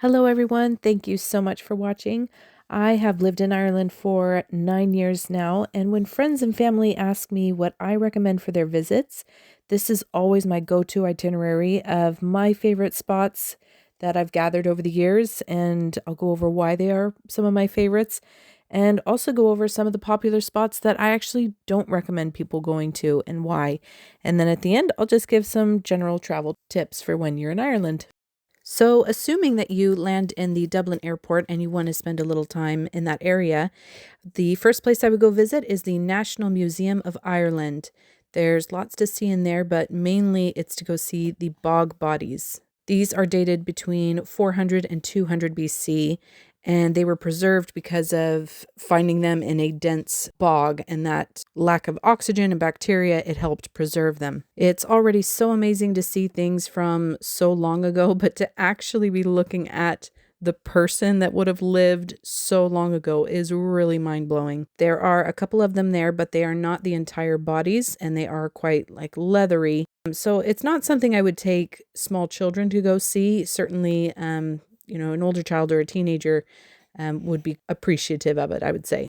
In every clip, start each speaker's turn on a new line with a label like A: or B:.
A: Hello, everyone. Thank you so much for watching. I have lived in Ireland for 9 years now, and when friends and family ask me what I recommend for their visits, this is always my go-to itinerary of my favorite spots that I've gathered over the years, and I'll go over why they are some of my favorites, and also go over some of the popular spots that I actually don't recommend people going to and why. And then at the end, I'll just give some general travel tips for when you're in Ireland. So, assuming that you land in the Dublin airport and you want to spend a little time in that area, the first place I would go visit is the National Museum of Ireland. There's lots to see in there, but mainly it's to go see the bog bodies. These are dated between 400 and 200 BC, and they were preserved because of finding them in a dense bog, and that lack of oxygen and bacteria, it helped preserve them. It's already so amazing to see things from so long ago, but to actually be looking at the person that would have lived so long ago is really mind-blowing. There are a couple of them there, but they are not the entire bodies, and they are quite like leathery. So it's not something I would take small children to go see. Certainly, an older child or a teenager would be appreciative of it, I would say.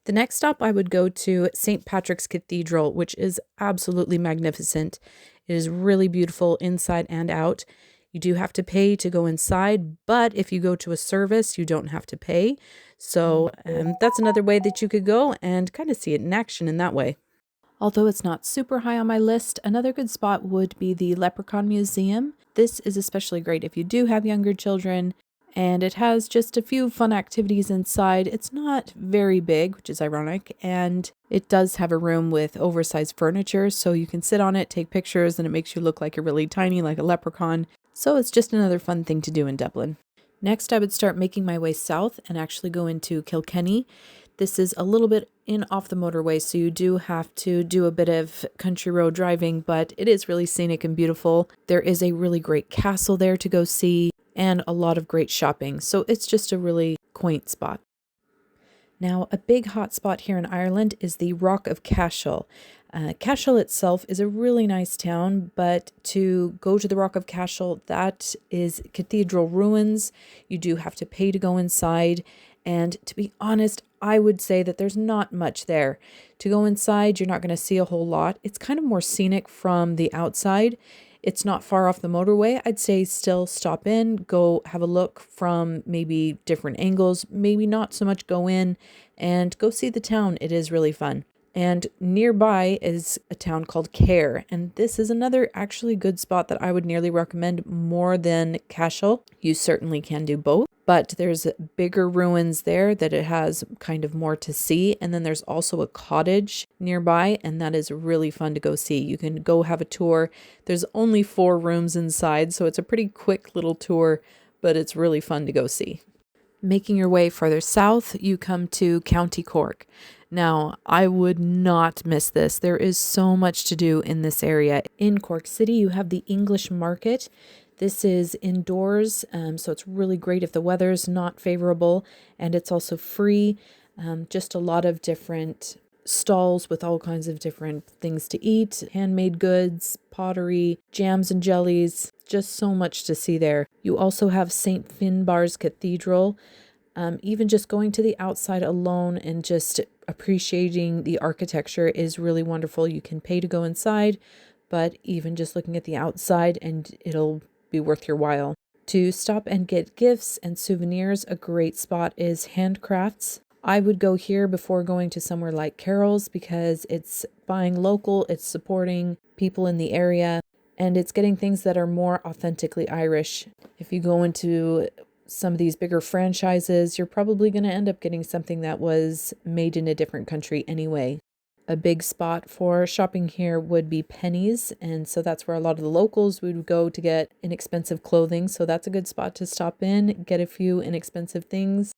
A: The next stop, I would go to St. Patrick's Cathedral, which is absolutely magnificent. It is really beautiful inside and out. You do have to pay to go inside, but if you go to a service, you don't have to pay. So that's another way that you could go and kind of see it in action in that way. Although it's not super high on my list, another good spot would be the Leprechaun Museum. This is especially great if you do have younger children, and it has just a few fun activities inside. It's not very big, which is ironic, and it does have a room with oversized furniture, so you can sit on it, take pictures, and it makes you look like you're really tiny, like a leprechaun. So it's just another fun thing to do in Dublin. Next, I would start making my way south and actually go into Kilkenny. This is a little bit in off the motorway, so you do have to do a bit of country road driving, but it is really scenic and beautiful. There is a really great castle there to go see and a lot of great shopping, so it's just a really quaint spot. Now, a big hot spot here in Ireland is the Rock of Cashel. Cashel itself is a really nice town, but to go to the Rock of Cashel, that is cathedral ruins. You do have to pay to go inside. And to be honest, I would say that there's not much there. To go inside, you're not going to see a whole lot. It's kind of more scenic from the outside. It's not far off the motorway. I'd say still stop in, go have a look from maybe different angles, maybe not so much go in, and go see the town. It is really fun. And nearby is a town called Care, and this is another actually good spot that I would nearly recommend more than Cashel. You certainly can do both, but there's bigger ruins there that it has kind of more to see, and then there's also a cottage nearby, and that is really fun to go see. You can go have a tour. There's only 4 rooms inside, so it's a pretty quick little tour, but it's really fun to go see. Making your way further south, you come to County Cork. Now, I would not miss this. There is so much to do in this area. In Cork City, you have the English Market. This is indoors, so it's really great if the weather's not favorable, and it's also free. Just a lot of different stalls with all kinds of different things to eat, handmade goods, pottery, jams and jellies, just so much to see there. You also have Saint Fin Barres Cathedral. Even just going to the outside alone and just appreciating the architecture is really wonderful. You can pay to go inside, but even just looking at the outside and it'll be worth your while. To stop and get gifts and souvenirs, a great spot is Handcrafts. I would go here before going to somewhere like Carol's because it's buying local, it's supporting people in the area, and it's getting things that are more authentically Irish. If you go into some of these bigger franchises, you're probably going to end up getting something that was made in a different country anyway. A big spot for shopping here would be Pennies, and so that's where a lot of the locals would go to get inexpensive clothing, so that's a good spot to stop in, get a few inexpensive things.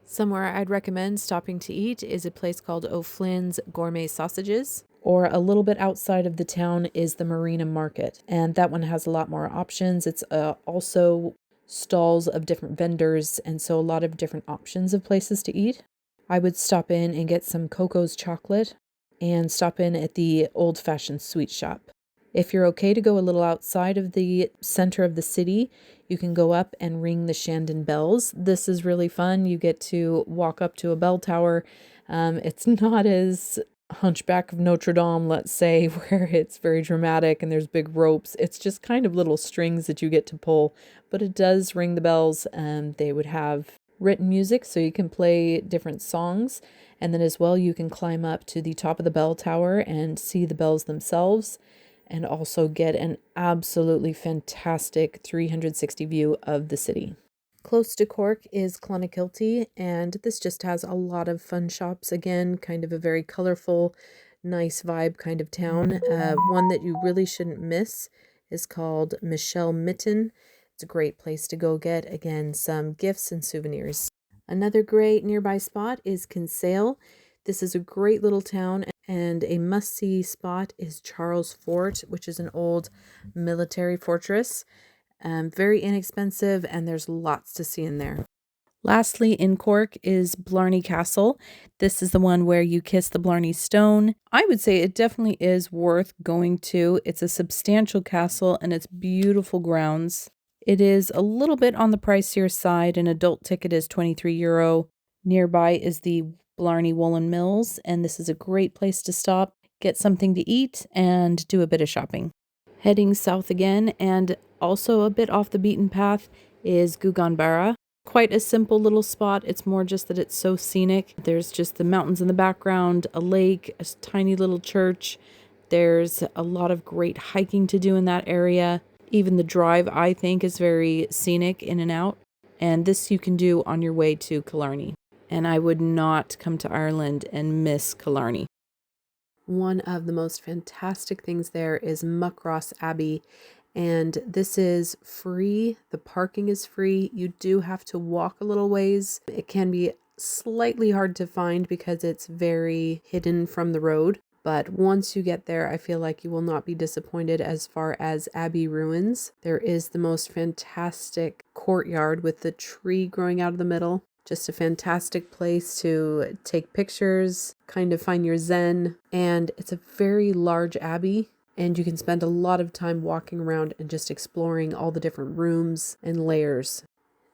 A: Somewhere I'd recommend stopping to eat is a place called O'Flynn's Gourmet Sausages, or a little bit outside of the town is the Marina Market, and that one has a lot more options. It's also stalls of different vendors, and so a lot of different options of places to eat. I would stop in and get some Coco's chocolate and stop in at the old-fashioned sweet shop. If you're okay to go a little outside of the center of the city, You can go up and ring the Shandon bells. This is really fun. You get to walk up to a bell tower. It's not as Hunchback of Notre Dame, let's say, where it's very dramatic and there's big ropes. It's just kind of little strings that you get to pull, but it does ring the bells. They would have written music, so you can play different songs. And then as well, you can climb up to the top of the bell tower and see the bells themselves, and also get an absolutely fantastic 360 view of the city. Close to Cork is Clonakilty, and this just has a lot of fun shops. Again, kind of a very colorful, nice vibe kind of town. One that you really shouldn't miss is called Michelle Mitten. It's a great place to go get, again, some gifts and souvenirs. Another great nearby spot is Kinsale. This is a great little town, and a must-see spot is Charles Fort, which is an old military fortress. Very inexpensive, and there's lots to see in there. Lastly, in Cork is Blarney Castle. This is the one where you kiss the Blarney Stone. I would say it definitely is worth going to. It's a substantial castle, and it's beautiful grounds. It is a little bit on the pricier side. An adult ticket is €23. Nearby is the Blarney Woolen Mills, and this is a great place to stop, get something to eat, and do a bit of shopping. Heading south again, and also a bit off the beaten path, is Guggenbarra. Quite a simple little spot. It's more just that it's so scenic. There's just the mountains in the background, a lake, a tiny little church. There's a lot of great hiking to do in that area. Even the drive, I think, is very scenic in and out. And this you can do on your way to Killarney. And I would not come to Ireland and miss Killarney. One of the most fantastic things there is Muckross Abbey, and this is free. The parking is free. You do have to walk a little ways. It can be slightly hard to find because it's very hidden from the road, but once you get there, I feel like you will not be disappointed as far as Abbey ruins. There is the most fantastic courtyard with the tree growing out of the middle. Just a fantastic place to take pictures, kind of find your zen. And it's a very large abbey, and you can spend a lot of time walking around and just exploring all the different rooms and layers.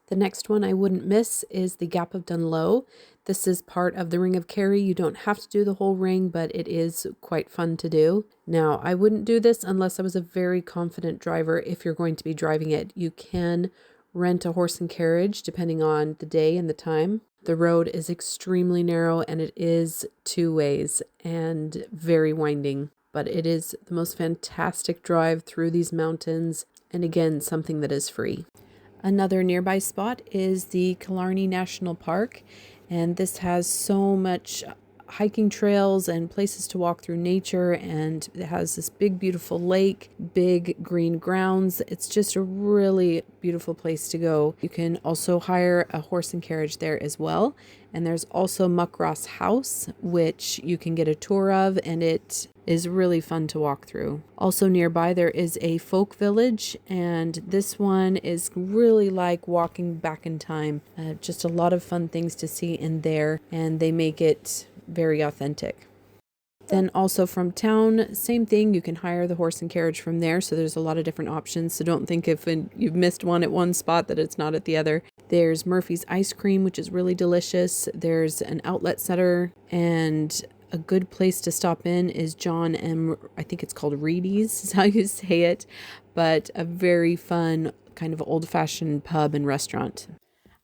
A: The next one I wouldn't miss is the Gap of Dunloe. This is part of the Ring of Kerry. You don't have to do the whole ring, but it is quite fun to do. Now, I wouldn't do this unless I was a very confident driver. If you're going to be driving it, you can rent a horse and carriage depending on the day and the time. The road is extremely narrow, and it is two ways and very winding, but it is the most fantastic drive through these mountains, and again, something that is free. Another nearby spot is the Killarney National Park, and this has so much hiking trails and places to walk through nature, and it has this big beautiful lake, big green grounds. It's just a really beautiful place to go. You can also hire a horse and carriage there as well, and there's also Muckross House, which you can get a tour of, and it is really fun to walk through. Also nearby there is a folk village, and this one is really like walking back in time. Just a lot of fun things to see in there, and they make it very authentic. Then also from town, same thing, you can hire the horse and carriage from there, so there's a lot of different options. So don't think if you've missed one at one spot that it's not at the other. There's Murphy's Ice Cream, which is really delicious. There's an outlet center, and a good place to stop in is John M. I think it's called Reedy's is how you say it, but a very fun kind of old-fashioned pub and restaurant.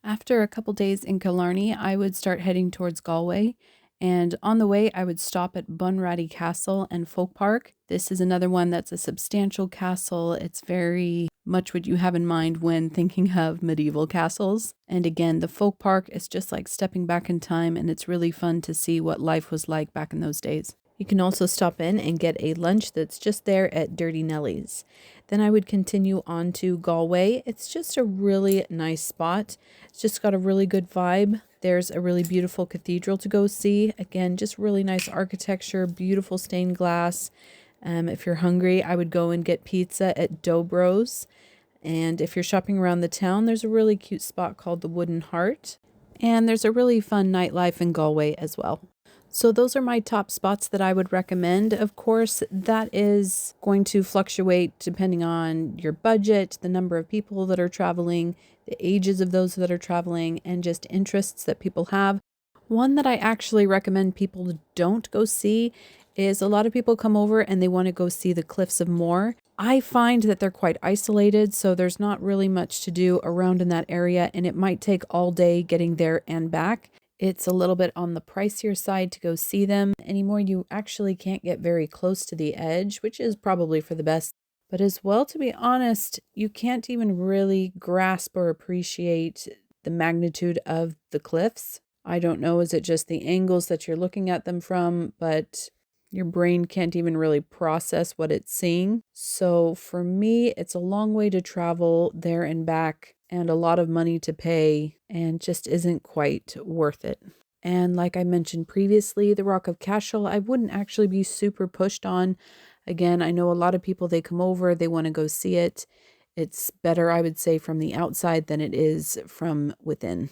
A: After a couple days in Killarney, I would start heading towards Galway. And on the way, I would stop at Bunratty Castle and Folk Park. This is another one that's a substantial castle. It's very much what you have in mind when thinking of medieval castles. And again, the Folk Park is just like stepping back in time, and it's really fun to see what life was like back in those days. You can also stop in and get a lunch that's just there at Dirty Nelly's. Then I would continue on to Galway. It's just a really nice spot. It's just got a really good vibe. There's a really beautiful cathedral to go see. Again, just really nice architecture, beautiful stained glass. If you're hungry, I would go and get pizza at Dobro's. And if you're shopping around the town, there's a really cute spot called the Wooden Heart. And there's a really fun nightlife in Galway as well. So those are my top spots that I would recommend. Of course, that is going to fluctuate depending on your budget, the number of people that are traveling, the ages of those that are traveling, and just interests that people have. One that I actually recommend people don't go see is a lot of people come over and they want to go see the Cliffs of Moher. I find that they're quite isolated, so there's not really much to do around in that area, and it might take all day getting there and back. It's a little bit on the pricier side to go see them anymore. You actually can't get very close to the edge, which is probably for the best. But as well, to be honest, you can't even really grasp or appreciate the magnitude of the cliffs. I don't know, is it just the angles that you're looking at them from, but your brain can't even really process what it's seeing. So for me, it's a long way to travel there and back and a lot of money to pay and just isn't quite worth it. And like I mentioned previously, the Rock of Cashel, I wouldn't actually be super pushed on. Again, I know a lot of people, they come over, they want to go see it. It's better, I would say, from the outside than it is from within.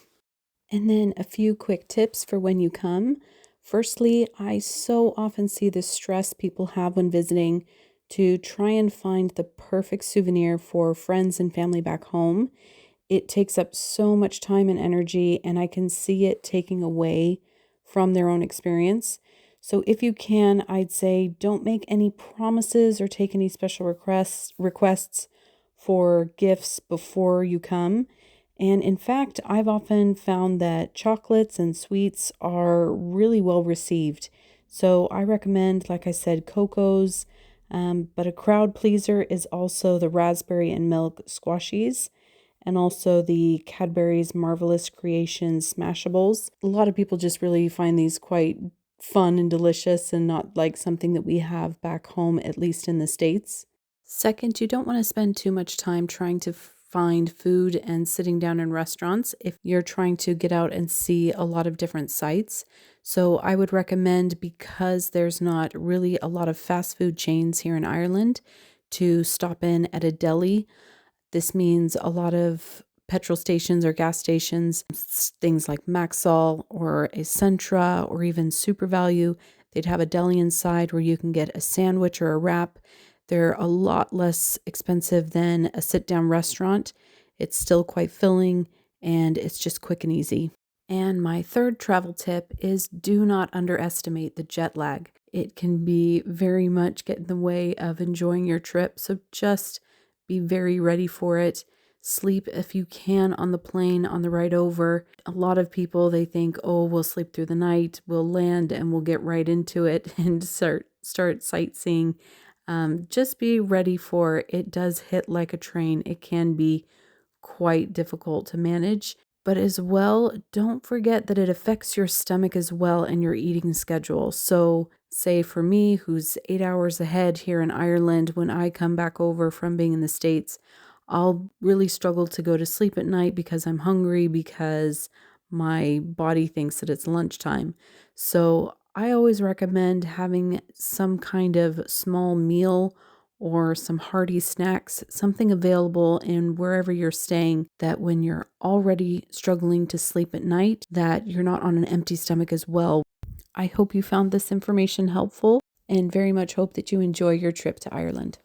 A: And then a few quick tips for when you come. Firstly, I so often see the stress people have when visiting to try and find the perfect souvenir for friends and family back home. It takes up so much time and energy, and I can see it taking away from their own experience. So if you can, I'd say don't make any promises or take any special requests for gifts before you come. And in fact, I've often found that chocolates and sweets are really well received. So I recommend, like I said, Coco's, but a crowd pleaser is also the raspberry and milk squashies and also the Cadbury's Marvelous Creations Smashables. A lot of people just really find these quite fun and delicious and not like something that we have back home, at least in the States. Second, you don't want to spend too much time trying to find food and sitting down in restaurants if you're trying to get out and see a lot of different sites. So I would recommend, because there's not really a lot of fast food chains here in Ireland, to stop in at a deli. This means a lot of petrol stations or gas stations, things like Maxol or a Centra or even Super Value. They'd have a deli inside where you can get a sandwich or a wrap. They're a lot less expensive than a sit-down restaurant. It's still quite filling and it's just quick and easy. And my third travel tip is do not underestimate the jet lag. It can be very much get in the way of enjoying your trip, so just be very ready for it. Sleep if you can on the plane on the ride over. A lot of people, they think, oh, we'll sleep through the night, we'll land and we'll get right into it and start sightseeing. Just be ready for it. It does hit like a train. It can be quite difficult to manage. But as well, don't forget that it affects your stomach as well and your eating schedule. So say for me, who's 8 hours ahead here in Ireland, when I come back over from being in the States, I'll really struggle to go to sleep at night because I'm hungry, because my body thinks that it's lunchtime. So I always recommend having some kind of small meal or some hearty snacks, something available in wherever you're staying, that when you're already struggling to sleep at night, that you're not on an empty stomach as well. I hope you found this information helpful and very much hope that you enjoy your trip to Ireland.